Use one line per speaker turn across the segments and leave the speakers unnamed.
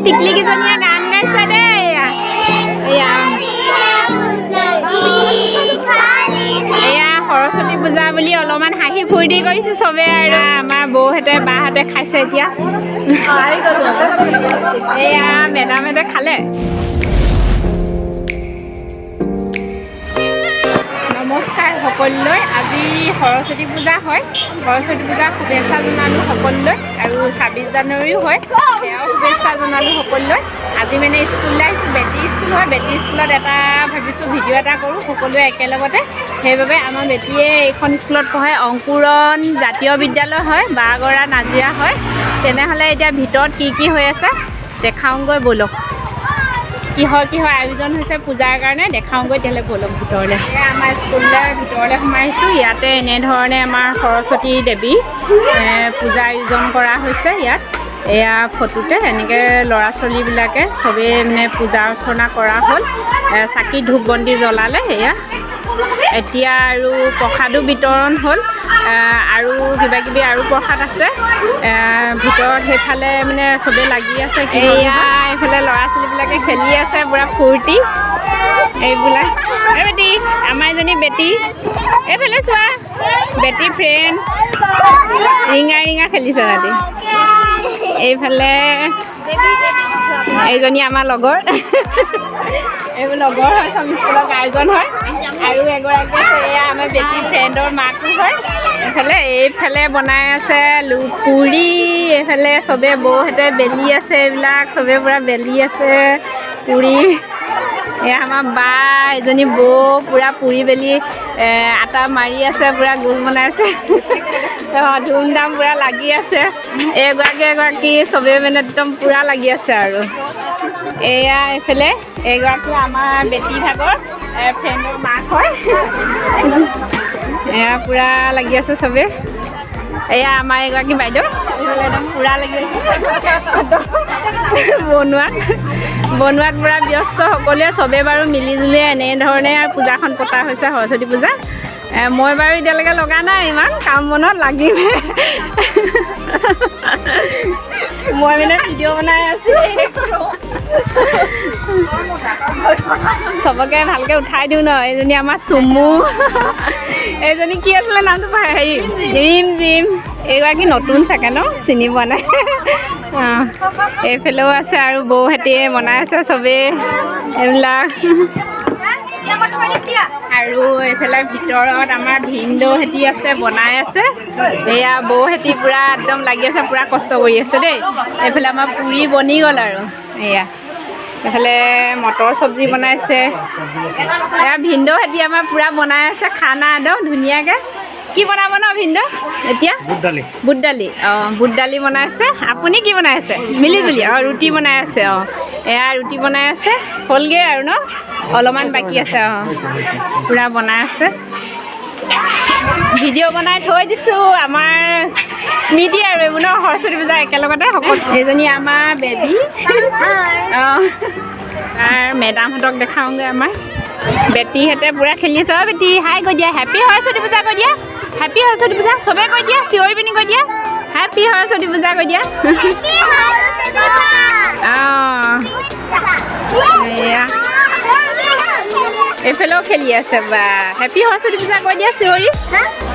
টিকলি কিজনীয়ে গান গাইছে দেই এয়া সৰস্বতী পূজা বুলি অলপমান হাঁহি ফূৰ্তি কৰিছে চবে আৰু আমাৰ বৌহঁতে বাহঁতে খাইছে এতিয়া এয়া মেডামহঁতে খালে নমস্কাৰ সকলোলৈ আজি সৰস্বতী পূজা হয় সৰস্বতী পূজা শুভেচ্ছা জনালোঁ সকলোলৈ আৰু 26 জানুৱাৰীও হয় সেয়াও শুভেচ্ছা জনালোঁ সকলোলৈ আজি মানে স্কুললৈ আহিছোঁ বেটী স্কুল হয় বেটী স্কুলত এটা ভাবিছোঁ ভিডিঅ' এটা কৰোঁ সকলোৱে একেলগতে সেইবাবে আমাৰ বেটীয়ে এইখন স্কুলত পঢ়ে অংকুৰণ জাতীয় বিদ্যালয় হয় বাগৰা নাজিৰা হয় তেনেহ'লে এতিয়া ভিতৰত কি হৈ আছে দেখাওঁগৈ ব'লক কিহৰ আয়োজন হৈছে পূজাৰ কাৰণে দেখাওঁগৈ তেতিয়াহ'লে ব'লক ভিতৰলৈ আমাৰ স্কুললৈ ভিতৰলৈ সোমাইছোঁ ইয়াতে এনেধৰণে আমাৰ সৰস্বতী দেৱী পূজা আয়োজন কৰা হৈছে ইয়াত এয়া ফটোতে এনেকৈ ল'ৰা ছোৱালীবিলাকে চবেই মানে পূজা অৰ্চনা কৰা হ'ল চাকি ধূপ বন্তি জ্বলালে এয়া এতিয়া আৰু প্ৰসাদো বিতৰণ হ'ল আৰু কিবাকিবি আৰু প্ৰসাদ আছে ভিতৰত সেইফালে মানে চবেই লাগি আছে এয়া এইফালে ল'ৰা ছোৱালীবিলাকে খেলি আছে পূৰা ফূৰ্তি এইবিলাক এই বেটী আমাৰ এজনী বেটী এইফালে চোৱা বেটী ফ্ৰেণ্ড ৰিঙা খেলিছে ৰাতি এইফালে এইজনী আমাৰ লগৰ এইবোৰ লগৰ হয় চব স্কুলৰ গাৰ্জেন হয় আৰু এগৰাকী আছে এয়া আমাৰ বেটী ফ্ৰেণ্ডৰ মাকো হয় এইফালে বনাই আছে পুৰি এইফালে চবে বৌহঁতে বেলি আছে এইবিলাক চবে পূৰা বেলি আছে পুৰি এয়া আমাৰ বা এজনী বৌ পূৰা পুৰি বেলি আটা মাৰি আছে পূৰা গোল বনাই আছে ধুমধাম পূৰা লাগি আছে এগৰাকী চবেই মানে একদম পূৰা লাগি আছে আৰু এয়া এইফালে এগৰাকী আমাৰ বেটী ভাগৰ ফ্ৰেণ্ডৰ মাক হয় এয়া পূৰা লাগি আছে চবে এয়া আমাৰ এগৰাকী বাইদেউ এইফালে একদম পূৰা লাগি আছে বনোৱাত পূৰা ব্যস্ত সকলোৱে চবে বাৰু মিলিজুলি এনেধৰণে পূজাখন পতা হৈছে সৰস্বতী পূজা মই বাৰু এতিয়ালৈকে লগা নাই ইমান কাম বনত লাগিমহে মই মানে ভিডিঅ' বনাই আছোঁ চবকে ভালকৈ উঠাই দিওঁ ন এইজনী আমাৰ চুমু এইজনী কি আছিলে নামটো হেৰি জিম এইগৰাকী নতুন চাগে ন চিনি পোৱা নাই এইফালেও আছে আৰু বৌহঁতে বনাই আছে চবেই এইবিলাক আৰু এইফালে ভিতৰত আমাৰ ভিনদেউহঁতি আছে বনাই আছে এয়া বৌহঁতি পূৰা একদম লাগি আছে পূৰা কষ্ট কৰি আছে দেই এইফালে আমাৰ পুৰি বনি গ'ল আৰু এয়া এইফালে মটৰ চব্জি বনাইছে এয়া ভিনদেউহঁতি আমাৰ পূৰা বনাই আছে খানা একদম ধুনীয়াকৈ কি বনাব ন ভিনদেউ এতিয়া বুট দালি অঁ বুট দালি বনাইছে আপুনি কি বনাই আছে মিলিজুলি ৰুটি বনাই আছে এয়া ৰুটি বনাই আছে হ'লগৈ আৰু ন অলপমান বাকী আছে পূৰা বনাই আছে ভিডিঅ' বনাই থৈ দিছোঁ আমাৰ স্মৃতি আৰু এইবোৰ ন সৰস্বতী পূজা একেলগতে সকলো এইজনী আমাৰ বেবী আৰু মেডামহঁতক দেখাওঁগৈ আমাৰ বেটীহঁতে পূৰা খেলি আছে বেটী হাই কৈ দিয়া হেপী সৰস্বতী পূজা কৈ দিয়া হেপী সৰস্বতী পূজা চবেই কৈ দিয়া চিঞৰি পিনি কৈ দিয়া হেপী সৰস্বতী পূজা কৈ দিয়া এয়া এইফালেও খেলি আছে বা হেপী সৰস্বতী পূজা কৈ দিয়া চিঞৰি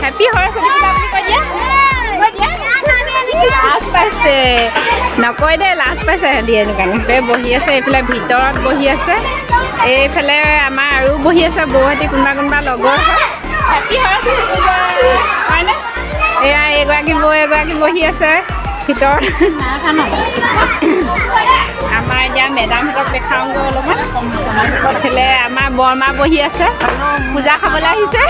হেপী সৰস্বতী পূজা বুলি কৈ দিয়া লাজ পাইছে নকয় দেই লাজ পাইছে সিহঁতি এনেকুৱা বহি আছে এইফালে ভিতৰত বহি আছে এইফালে আমাৰ আৰু বহি আছে বৌহঁতি কোনোবা লগৰ হয় হেপী সৰস্বতী পূজা হয়নে এয়া এগৰাকী বহি আছে ভিতৰত আমাৰ এতিয়া মেডামহঁতক দেখাওঁগৈ অলপমান এইফালে আমাৰ বৰমা বহি আছে পূজা খাবলৈ আহিছে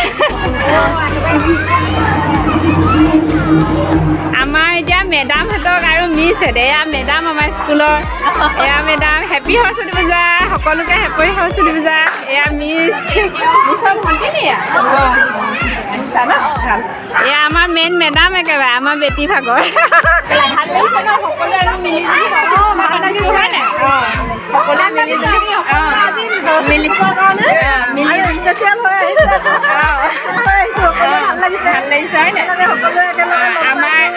আমাৰ এতিয়া মেডামহঁতক আৰু মিছ এয়া মেডাম আমাৰ স্কুলৰ এয়া মেডাম হেপী সৰস্বতী পূজা সকলোকে হেপী সৰস্বতী পূজা এয়া মিছৰ ভণ্টি নি এয়া আমাৰ মেইন মেডাম একেবাৰে আমাৰ বেটী ভাগৰ ভাল লাগিছে ন সকলোৱে আৰু মিলি হয় নাই সকলোৱে মিলি স্পেচিয়েল হৈ ভাল লাগিছে হয় নাই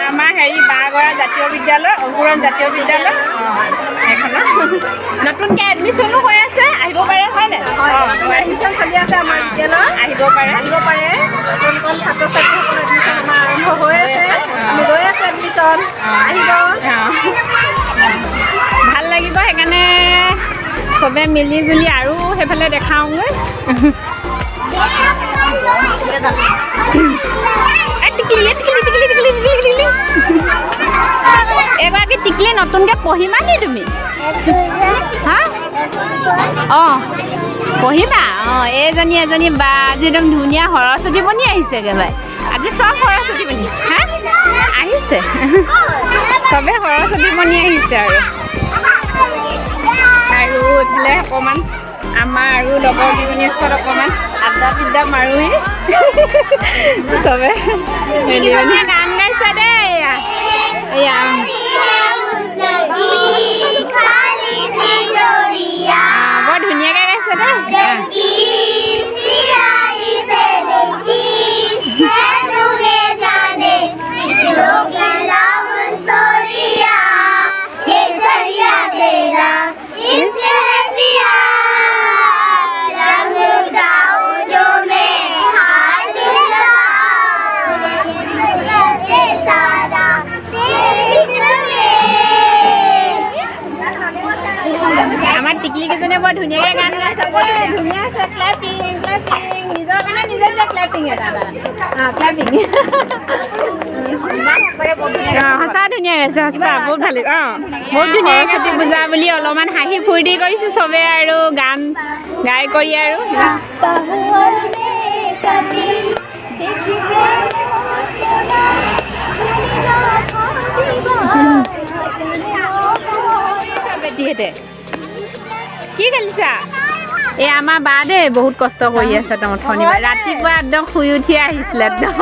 আমাৰ হেৰি বাগৰা জাতীয় বিদ্যালয় অংকুৰণ জাতীয় বিদ্যালয় সেইখনত নতুনকৈ এডমিশ্যনো হৈ আছে আহিব পাৰে হয়নে
এডমিশ্যন চলি আছে আমাৰ বিদ্যালয়ত
আহিব পাৰে
নতুন ছাত্ৰ ছাত্ৰীসকলৰ এডমিশ্যন আমাৰ আৰম্ভ হৈ আছে আমি লৈ আছোঁ এডমিশ্যন আহিব
ভাল লাগিব সেইকাৰণে চবে মিলি জুলি আৰু সেইফালে দেখাওঁগৈ এগৰাকী টিকলি নতুনকৈ পঢ়িবা নি তুমি হা অঁ পঢ়িবা অঁ এজনী বা আজি একদম ধুনীয়া সৰস্বতী বনি আহিছে একেবাৰে আজি চব সৰস্বতী বনি হা আহিছে চবে সৰস্বতী বনি আহিছে আৰু এইফালে অকণমান আমাৰ আৰু লগৰ কেইজনীৰ ওচৰত অকণমান আড্ডা পিড্ডা মাৰোহি চবে দুজনীয়ে গান গাইছে দেই এয়া বৰ ধুনীয়াকৈ গাইছে আমাৰ টিকলি কেইজনে বৰ ধুনীয়াকৈ গান গাইছে ধুনীয়া আছে ক্লেপিং নিজৰ কাৰণে নিজে যে ক্লেপিং এটা ক্লেপিং সঁচা ধুনীয়া গাইছে সঁচা বহুত ভাল বহুত ধুনীয়া সৰস্বতী পূজা বুলি অলপমান হাঁহি ফূৰ্তি কৰিছে চবে আৰু গান গাই কৰি আৰু বেটিহেঁতে কি খেলিছা এই আমাৰ বা দেই বহুত কষ্ট কৰি আছে একদম শনিবাৰ ৰাতিপুৱা একদম শুই উঠি আহিছিলে একদম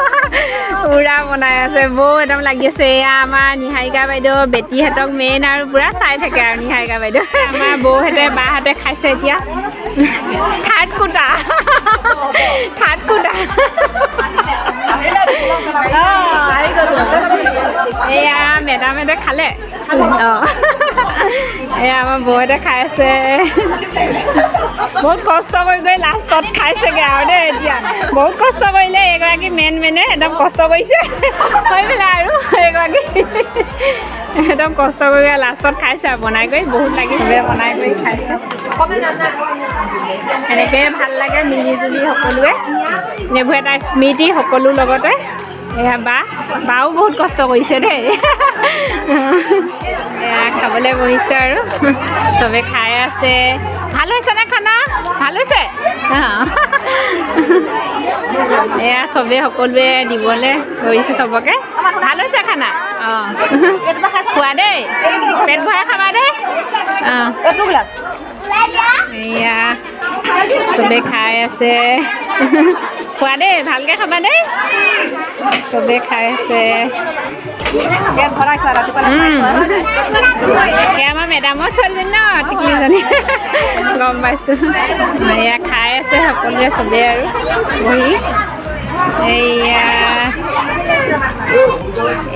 উৰা বনাই আছে বৌ একদম লাগি আছে এয়া আমাৰ নিহাৰিকা বাইদেউ বেটীহঁতক মেইন আৰু পূৰা চাই থাকে আৰু নিহাৰিকা বাইদেউ আমাৰ বৌহঁতে বাহঁতে খাইছে এতিয়া থাৰ্ড কুটা এয়া মেডামহঁতে খালে অঁ এয়া আমাৰ বৌহঁতে খাই আছে বহুত কষ্ট কৰি গৈ লাষ্টত খাইছেগৈ আৰু দেই এতিয়া বহুত কষ্ট কৰিলে এগৰাকী মেনে একদম কষ্ট কৰিছে হৈ পেলাই আৰু এগৰাকী একদম কষ্ট কৰি লাষ্টত খাইছে আৰু বনাই কৰি বহুত লাগিছে বনাই কৰি খাইছে এনেকৈ ভাল লাগে মিলি জুলি সকলোৱে এইবোৰ এটা স্মৃতি সকলো লগতে এয়া বাও বহুত কষ্ট কৰিছে দেই এয়া খাবলৈ বহিছে আৰু চবে খাই আছে ভাল হৈছেনে খানা ভাল হৈছে এয়া চবে সকলোৱে দিবলৈ ধৰিছে চবকে ভাল হৈছে খানা অঁ খোৱা দেই পেট ভৰাই খাবা দেই অঁ এয়া চবে খাই আছে খোৱা দেই ভালকৈ খাবা দেই চবে খাই আছে আমাৰ মেডামৰ ছোৱালীজনী ন টিকলিজনী গম পাইছোঁ এয়া খাই আছে সকলোৱে চবেই আৰু বহি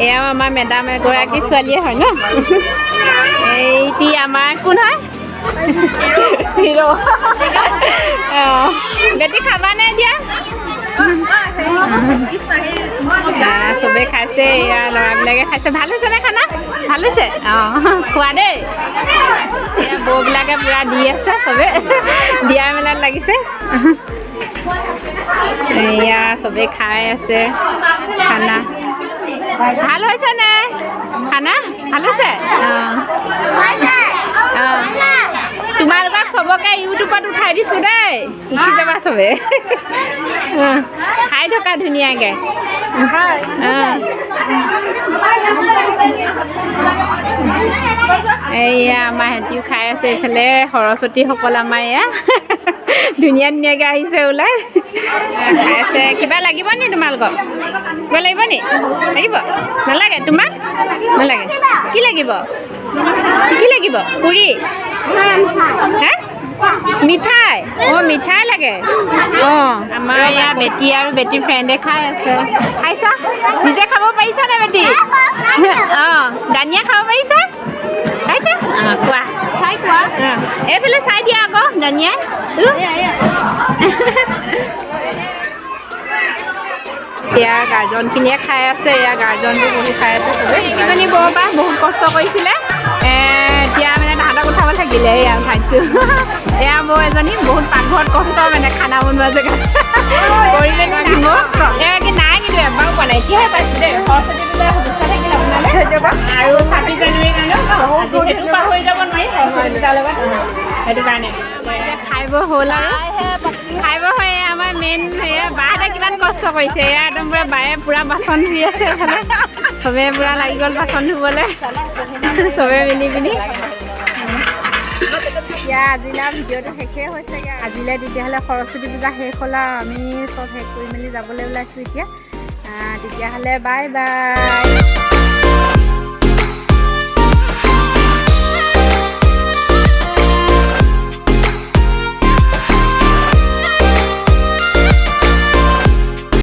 এয়াও আমাৰ মেডাম এগৰাকী ছোৱালীয়ে হয় ন এইটি আমাৰ কোন হয় হিৰ' অঁ বেটি খাবানে এতিয়া চবেই খাইছে এয়া ল'ৰাবিলাকে খাইছে ভাল হৈছেনে খানা ভাল হৈছে অঁ খোৱা দেই এয়া বৌবিলাকে পূৰা দি আছে চবে দিয়া মেলাত লাগিছে এয়া চবেই খাই আছে খানা ভাল হৈছেনে খানা ভাল হৈছে অঁ অঁ তোমালোকক চবকে ইউটিউবত উঠাই দিছোঁ দেই উঠি যাবা চবে খাই থকা ধুনীয়াকৈ এইয়া আমাৰ সিহঁতিও খাই আছে এইফালে সৰস্বতীসকল আমাৰ এয়া ধুনীয়াকৈ আহিছে ওলাই খাই আছে কিবা লাগিব নি তোমালোকক কিবা লাগিব নি লাগিব নালাগে তোমাক নালাগে কি লাগিব পুৰি হে মিঠাই অঁ মিঠাই লাগে অঁ আমাৰ ইয়াৰ বেটি আৰু বেটিৰ ফ্ৰেণ্ডে খাই আছে খাইছা নিজে খাব পাৰিছা নে বেটি অঁ দানিয়া খাব পাৰিছা খাইছা অঁ কোৱা দিয়া আকৌ দানিয়াই এতিয়া গাৰ্জনখিনিয়ে খাই আছে এয়া গাৰ্জনটো বহি খাই আছে চবেই সেইকেইজনী বৰ পৰা বহুত কষ্ট কৰিছিলে এতিয়া মানে তাহাঁতক উঠাব থাকিলে এয়া উঠাইছোঁ এয়া বৌ এজনী বহুত পাকঘৰত কষ্ট মানে খানা বনোৱা জেগাত কৰি মেলি নাহিব এয়া কি নাই কিন্তু এবাৰো পোৱা নাই এতিয়াহে পাইছোঁ দেই সৰস্বতী পূজাৰ শুভেচ্ছা থাকিল আপোনালৈ আৰু 26 জানুৱাৰীৰ কাৰণেও সেইটো পাহৰি যাব নোৱাৰি সৰস্বতী পূজাৰ লগত সেইটো কাৰণে খাই বৈ হ'ল আৰু খাই বৈ হৈ আমাৰ মেইন সেয়া বাহঁতে কিমান কষ্ট কৰিছে এয়া একদম পুৰা বায়ে পুৰা বাচন ধুই আছে এইফালে চবেই পুৰা লাগি গ'ল বাচন ধুবলৈ চবেই মিলি পিনি এতিয়া আজিলৈ ভিডিঅ'টো শেষেই হৈছেগৈ আজিলৈ তেতিয়াহ'লে সৰস্বতী পূজা শেষ হ'ল আৰু আমি চব শেষ কৰি মেলি যাবলৈ ওলাইছোঁ এতিয়া তেতিয়াহ'লে বাই বাই